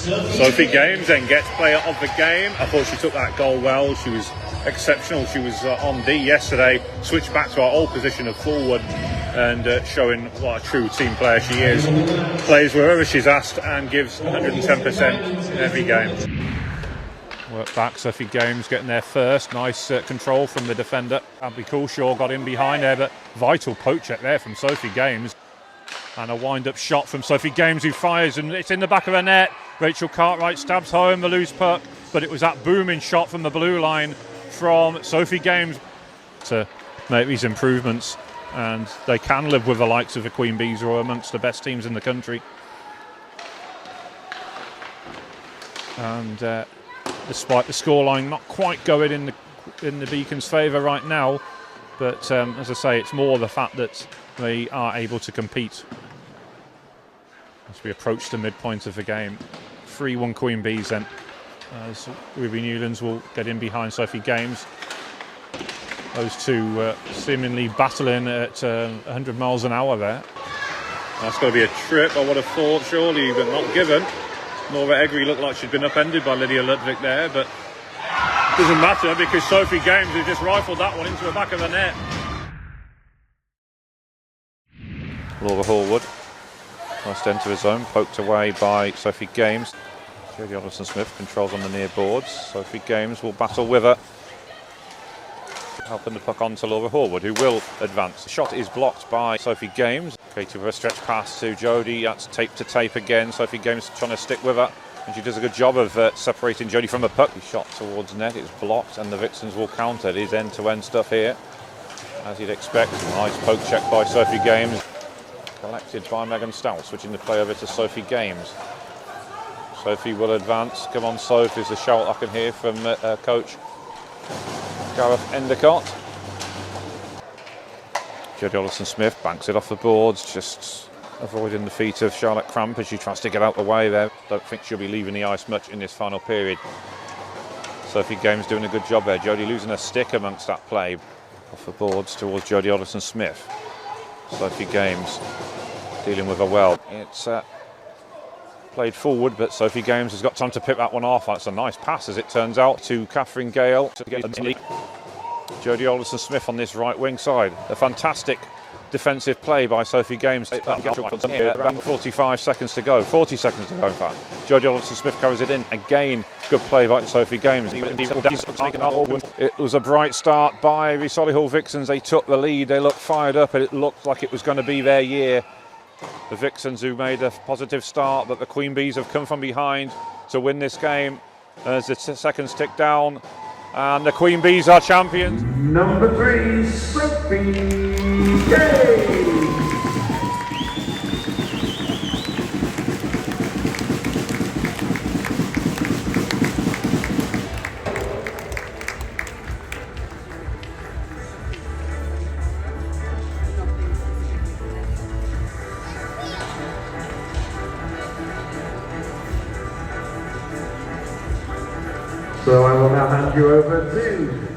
Sophie Games then gets player of the game. I thought she took that goal well. She was exceptional. She was on D yesterday, switched back to our old position of forward and showing what a true team player she is. Plays wherever she's asked and gives 110% in every game. Work back, Sophie Games getting there first. Nice control from the defender. Abby Coolshaw got in behind there, but vital poke check there from Sophie Games. And a wind-up shot from Sophie Games, who fires, and it's in the back of her net. Rachel Cartwright stabs home the loose puck, but it was that booming shot from the blue line from Sophie Games to make these improvements, and they can live with the likes of the Queen Bees, who are amongst the best teams in the country. And despite the scoreline not quite going in the Beacons' favour right now, but as I say, it's more the fact that they are able to compete as we approach the midpoint of the game. 3-1 Queen Bees then, as WNIHL will get in behind Sophie Games. Those two seemingly battling at 100 miles an hour there. That's got to be a trip, I would have thought, surely, but not given. Nora Eggery looked like she'd been upended by Lydia Ludwig there, but it doesn't matter because Sophie Games has just rifled that one into the back of the net. Laura Horwood, first into his zone, poked away by Sophie Games. Jodie Alderson-Smith controls on the near boards. Sophie Games will battle with her, helping the puck on to Laura Horwood, who will advance. The shot is blocked by Sophie Games. Katie with a stretch pass to Jodie. That's tape to tape again. Sophie Games trying to stick with her, and she does a good job of separating Jodie from the puck. The shot towards net, it's blocked, and the Vixens will counter. It is end-to-end stuff here, as you'd expect. Nice poke check by Sophie Games, collected by Megan Stout, switching the play over to Sophie Games. Sophie will advance. Come on, Sophie, is the shout I can hear from coach Gareth Endicott. Jodie Alderson-Smith banks it off the boards, just avoiding the feet of Charlotte Cramp as she tries to get out the way there. Don't think she'll be leaving the ice much in this final period. Sophie Games doing a good job there. Jodie losing her stick amongst that play. Off the boards towards Jodie Alderson-Smith. Sophie Games dealing with her well. It's played forward, but Sophie Games has got time to pick that one off. That's a nice pass, as it turns out, to Catherine Gale. Jodie Alderson-Smith on this right wing side. A fantastic defensive play by Sophie Games. Around 45 seconds to go, 40 seconds to go in fact. Jodie Alderson-Smith carries it in. Again, good play by Sophie Games. It was a bright start by the Solihull Vixens. They took the lead, they looked fired up, and it looked like it was going to be their year. The Vixens, who made a positive start, but the Queen Bees have come from behind to win this game as the seconds tick down, and the Queen Bees are champions. Number 3, Sophie Games. So I will now hand you over to